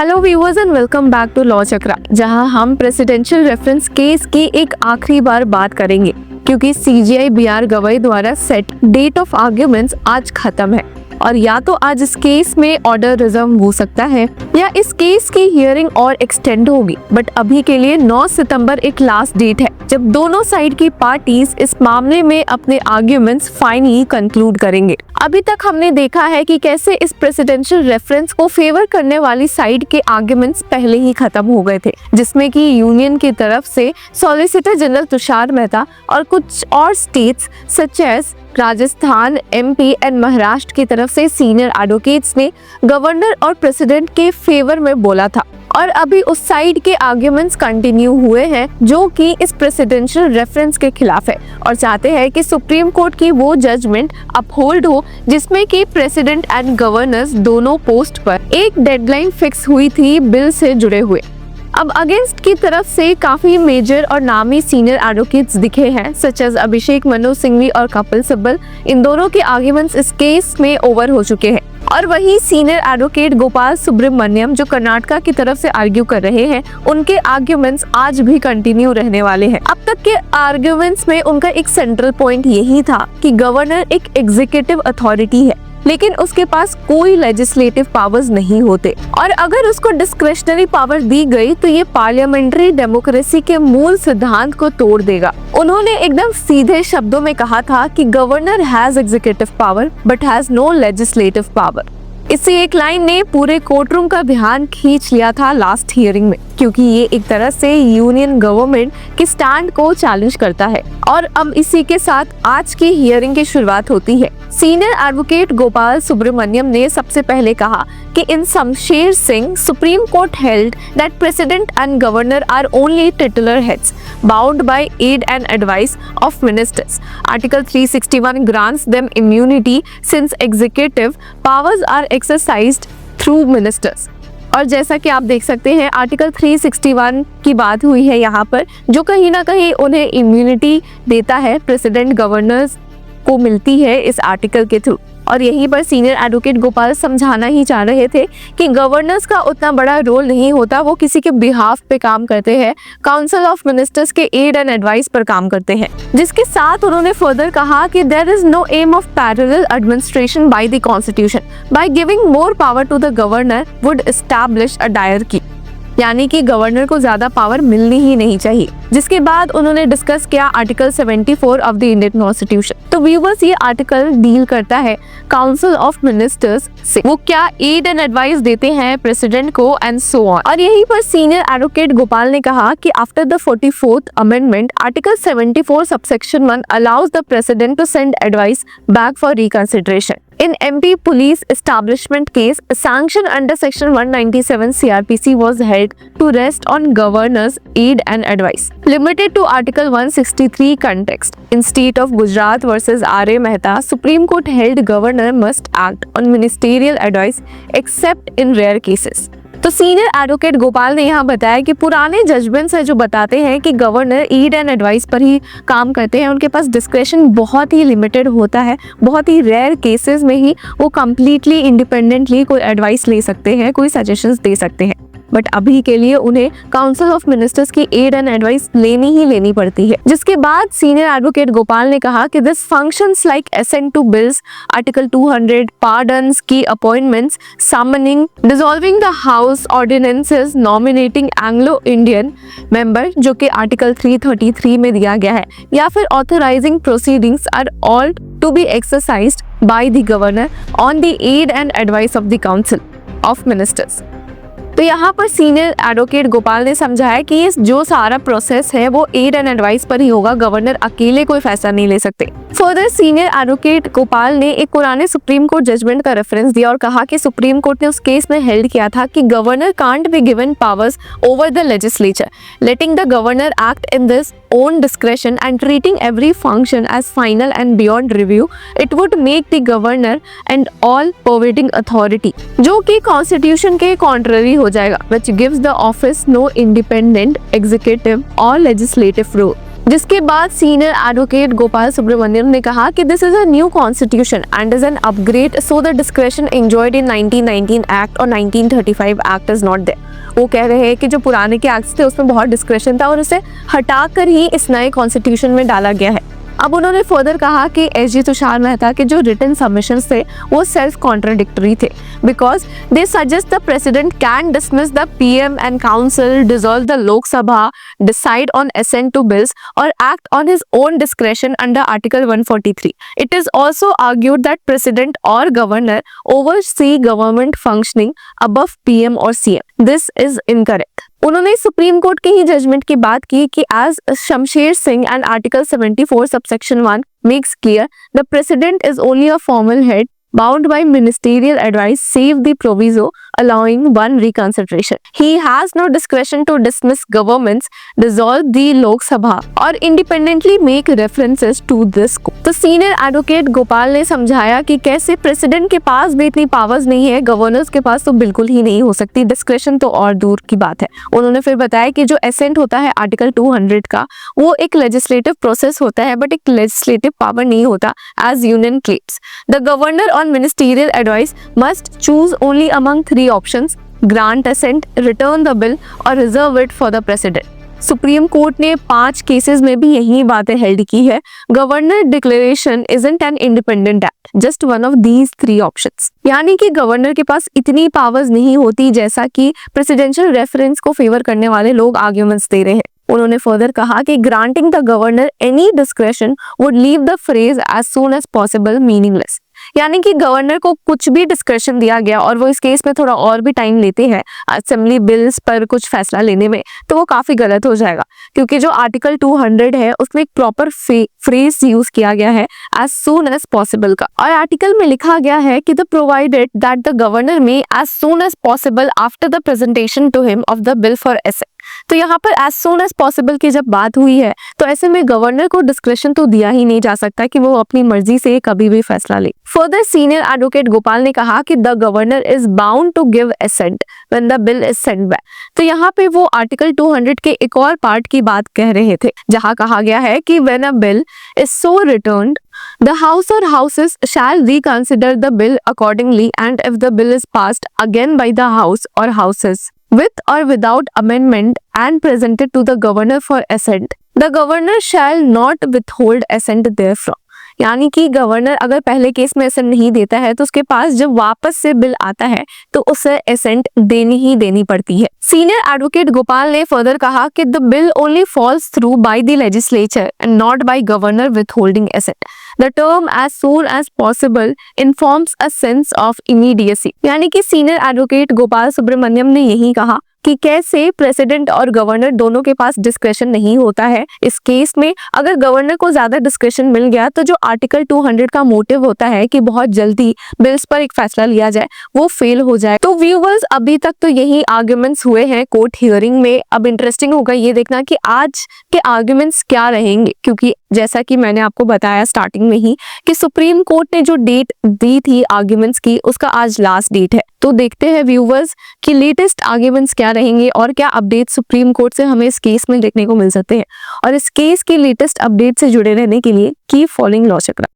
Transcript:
Hello viewers and welcome back to law Chakra, जहां हम presidential reference case की एक आखिरी बार बात करेंगे क्योंकि सीजीआई बीआर गवाई द्वारा सेट डेट ऑफ आर्ग्यूमेंट्स आज खत्म है और या तो आज इस केस में ऑर्डर रिजर्व हो सकता है या इस केस की हियरिंग और एक्सटेंड होगी। बट अभी के लिए 9 सितंबर एक लास्ट डेट है जब दोनों साइड की पार्टीज इस मामले में अपने आर्ग्यूमेंट्स फाइनली कंक्लूड करेंगे। अभी तक हमने देखा है कि कैसे इस प्रेसिडेंशियल रेफरेंस को फेवर करने वाली साइड के आर्ग्यूमेंट्स पहले ही खत्म हो गए थे, जिसमें कि यूनियन की तरफ से सॉलिसिटर जनरल तुषार मेहता और कुछ और states such as Rajasthan, MP and Maharashtra की तरफ से सीनियर एडवोकेट्स ने गवर्नर और प्रेसिडेंट के फेवर में बोला था। और अभी उस साइड के आर्ग्यूमेंट्स कंटिन्यू हुए हैं जो कि इस प्रेसिडेंशियल रेफरेंस के खिलाफ है और चाहते हैं कि सुप्रीम कोर्ट की वो जजमेंट अपहोल्ड हो जिसमें कि प्रेसिडेंट एंड गवर्नर्स दोनों पोस्ट पर एक डेडलाइन फिक्स हुई थी बिल से जुड़े हुए। अब अगेंस्ट की तरफ से काफी मेजर और नामी सीनियर एडवोकेट्स दिखे हैं सच एज अभिषेक मनु सिंघवी और कपिल सिब्बल। इन दोनों के आर्ग्यूमेंट्स इस केस में ओवर हो चुके हैं और वही सीनियर एडवोकेट गोपाल सुब्रमण्यम जो कर्नाटका की तरफ से आर्ग्यू कर रहे हैं, उनके आर्ग्यूमेंट्स आज भी कंटिन्यू रहने वाले हैं। अब तक के आर्ग्यूमेंट्स में उनका एक सेंट्रल पॉइंट यही था कि गवर्नर एक एग्जीक्यूटिव अथॉरिटी है लेकिन उसके पास कोई लेजिस्लेटिव पावर्स नहीं होते और अगर उसको डिस्क्रिशनरी पावर दी गई तो ये पार्लियामेंट्री डेमोक्रेसी के मूल सिद्धांत को तोड़ देगा। उन्होंने एकदम सीधे शब्दों में कहा था कि governor has executive power but has no legislative power. इसी एक लाइन ने पूरे कोर्टरूम का ध्यान खींच लिया था लास्ट हियरिंग में, क्योंकि ये एक तरह से यूनियन गवर्नमेंट के स्टैंड को चैलेंज करता है। और अब इसी के साथ आज की हियरिंग की शुरुआत होती है। सीनियर एडवोकेट गोपाल सुब्रमण्यम ने सबसे पहले कहा कि in Shamsher Singh supreme court held that president and governor are only titular heads bound by aid and advice of ministers. Article 361 grants them immunity since executive powers are exercised through ministers। और जैसा कि आप देख सकते हैं आर्टिकल 361 की बात हुई है यहाँ पर, जो कहीं ना कहीं उन्हें इम्यूनिटी देता है, प्रेसिडेंट गवर्नर्स को मिलती है इस आर्टिकल के थ्रू। और यहीं पर सीनियर एडवोकेट गोपाल समझाना ही चाह रहे थे कि गवर्नर्स का उतना बड़ा रोल नहीं होता, वो किसी के बिहाफ पे काम करते हैं, काउंसिल ऑफ मिनिस्टर्स के एड एंड एडवाइस पर काम करते हैं। जिसके साथ उन्होंने फर्दर कहा कि there is no aim of parallel administration by the constitution by giving more power to the governor would establish a diarchy, यानी कि गवर्नर को ज्यादा पावर मिलनी ही नहीं चाहिए। जिसके बाद उन्होंने डिस्कस किया article 74 of the Indian constitution. तो व्यूअर्स, ये आर्टिकल डील करता है काउंसिल ऑफ मिनिस्टर्स से, वो क्या एड एंड एडवाइस देते हैं प्रेसिडेंट को एंड सो ऑन। और यहीं पर सीनियर एडवोकेट गोपाल ने कहा कि after the 44th amendment article 74 subsection 1 allows the president to send advice back for reconsideration. In MP police establishment case, a sanction under section 197 CRPC was held to rest on governor's aid and advice, limited to article 163 context. In state of Gujarat versus R.A. Mehta, Supreme Court held governor must act on ministerial advice except in rare cases. तो senior advocate Gopal ने यहाँ बताया कि पुराने judgements है जो बताते हैं कि गवर्नर एड एंड एडवाइस पर ही काम करते हैं, उनके पास डिस्क्रेशन बहुत ही लिमिटेड होता है, बहुत ही रेयर केसेस में ही वो कम्प्लीटली इंडिपेंडेंटली कोई एडवाइस ले सकते हैं, कोई सजेशंस दे सकते हैं। बट अभी के लिए उन्हें काउंसिल ऑफ मिनिस्टर्स की एड एंड एडवाइस लेनी ही लेनी पड़ती है। जिसके बाद सीनियर एडवोकेट गोपाल ने कहा कि this functions like assent to bills, article 200, pardons की appointments, summoning, dissolving the house, ordinances, nominating Anglo Indian member जो कि आर्टिकल 333 में दिया गया है, या फिर authorising proceedings are all to be exercised by the governor on the aid and advice of the council of ministers. तो यहाँ पर सीनियर एडवोकेट गोपाल ने समझाया कि ये जो सारा प्रोसेस है वो एड एंड एडवाइस पर ही होगा, गवर्नर अकेले कोई फैसला नहीं ले सकते। फर्दर सीनियर एडवोकेट गोपाल ने एक पुराने सुप्रीम कोर्ट जजमेंट का रेफरेंस दिया और कहा कि सुप्रीम कोर्ट ने उस केस में हेल्ड किया था कि governor can't be given powers over the legislature, letting the governor act in this own discretion and treating every function as final and beyond review, it would make the governor and all pervading authority, जो कि constitution के contrary हो जाएगा, which gives the office no independent executive or legislative role। जिसके बाद senior advocate Gopal Subramaniam ने कहा कि this is a new constitution and is an upgrade, so the discretion enjoyed in 1919 act और 1935 एक्ट इज नॉट देयर। वो कह रहे हैं कि जो पुराने के एक्ट्स थे उसमें बहुत डिस्क्रेशन था और उसे हटाकर ही इस नए कॉन्स्टिट्यूशन में डाला गया है। अब उन्होंने फर्दर कहा कि एसजी तुषार मेहता के जो रिटन सबमिशंस थे वो सेल्फ कॉन्ट्राडिक्टरी थे, because they suggest the president can dismiss the PM and council, dissolve the Lok Sabha, decide on assent to bills और act on his own discretion under article 143. It is also argued that president or governor oversee government functioning above PM or CM. This is incorrect. उन्होंने Supreme Court के ही judgment की बात की कि as Shamsher Singh and article 74 subsection 1 makes clear the president is only a formal head bound by ministerial advice save the proviso allowing one reconsideration. He has no discretion to dismiss governments, dissolve the Lok Sabha or independently make references to this court. तो senior advocate Gopal ने समझाया कि कैसे president के पास भी इतनी powers नहीं है, गवर्नर्स के पास तो बिल्कुल ही नहीं हो सकती, डिस्क्रेशन तो और दूर की बात है। उन्होंने फिर बताया कि जो एसेंट होता है आर्टिकल 200 का, वो एक लेजिस्लेटिव प्रोसेस होता है बट एक लेजिस्लेटिव पावर नहीं होता as union claims. The governor on ministerial advice must choose only among 3 options: grant assent, return the bill or reserve it for the president. Supreme court ने 5 cases में भी यही बातें हेल्ड की है। Governor declaration isn't an independent act, just one of these 3 options. यानी कि governor के पास इतनी पावर्स नहीं होती जैसा कि प्रेसिडेंशियल रेफरेंस को फेवर करने वाले लोग आर्ग्यूमेंट्स दे रहे हैं। उन्होंने फर्दर कहा कि granting the governor any discretion would leave the phrase as soon as possible meaningless. यानी कि गवर्नर को कुछ भी डिस्क्रेशन दिया गया और वो इस केस में थोड़ा और भी टाइम लेते हैं असेंबली बिल्स पर कुछ फैसला लेने में, तो वो काफी गलत हो जाएगा, क्योंकि जो आर्टिकल 200 है उसमें एक प्रॉपर फ्रेज यूज किया गया है एज सून एज पॉसिबल का, और आर्टिकल में लिखा गया है कि the provided that the governor में as soon as possible after the presentation to him of the bill for assent. तो यहाँ पर एज सून एज पॉसिबल की जब बात हुई है तो ऐसे में गवर्नर को डिस्क्रेशन तो दिया ही नहीं जा सकता कि वो अपनी मर्जी से कभी भी फैसला ले। फर्दर सीनियर एडवोकेट गोपाल ने कहा कि the governor is bound to give assent when the bill is sent back. तो यहाँ पे वो आर्टिकल 200 के एक और पार्ट की बात कह रहे थे, जहाँ कहा गया है कि when a bill is so returned the house or houses shall reconsider the bill accordingly, and if the bill is passed again by the house or houses with or without amendment and presented to the governor for assent, the governor shall not withhold assent therefrom. यानी कि governor अगर पहले case में accent नहीं देता है तो उसके पास जब वापस से बिल आता है तो उसे एसेंट देनी ही देनी पड़ती है। सीनियर एडवोकेट गोपाल ने फर्दर कहा कि the bill only falls through by the legislature and not by governor withholding assent. The term as soon as possible informs a sense of immediacy. यानी कि सीनियर एडवोकेट गोपाल सुब्रमण्यम ने यही कहा कि कैसे प्रेसिडेंट और गवर्नर दोनों के पास डिस्क्रेशन नहीं होता है इस केस में। अगर गवर्नर को ज्यादा डिस्क्रेशन मिल गया तो जो आर्टिकल 200 का मोटिव होता है कि बहुत जल्दी बिल्स पर एक फैसला लिया जाए, वो फेल हो जाए। तो व्यूअर्स, अभी तक तो यही आर्ग्यूमेंट्स हुए हैं कोर्ट हियरिंग में। अब इंटरेस्टिंग होगा ये देखना कि आज के आर्ग्यूमेंट्स क्या रहेंगे, क्योंकि जैसा कि मैंने आपको बताया स्टार्टिंग में ही कि सुप्रीम कोर्ट ने जो डेट दी थी आर्ग्यूमेंट्स की, उसका आज लास्ट डेट है। तो देखते हैं व्यूअर्स कि लेटेस्ट आर्ग्यूमेंट्स क्या रहेंगे और क्या अपडेट सुप्रीम कोर्ट से हमें इस केस में देखने को मिल सकते हैं। और इस केस के लेटेस्ट अपडेट से जुड़े रहने के लिए कीप फॉलोइंग लॉ चक्रा।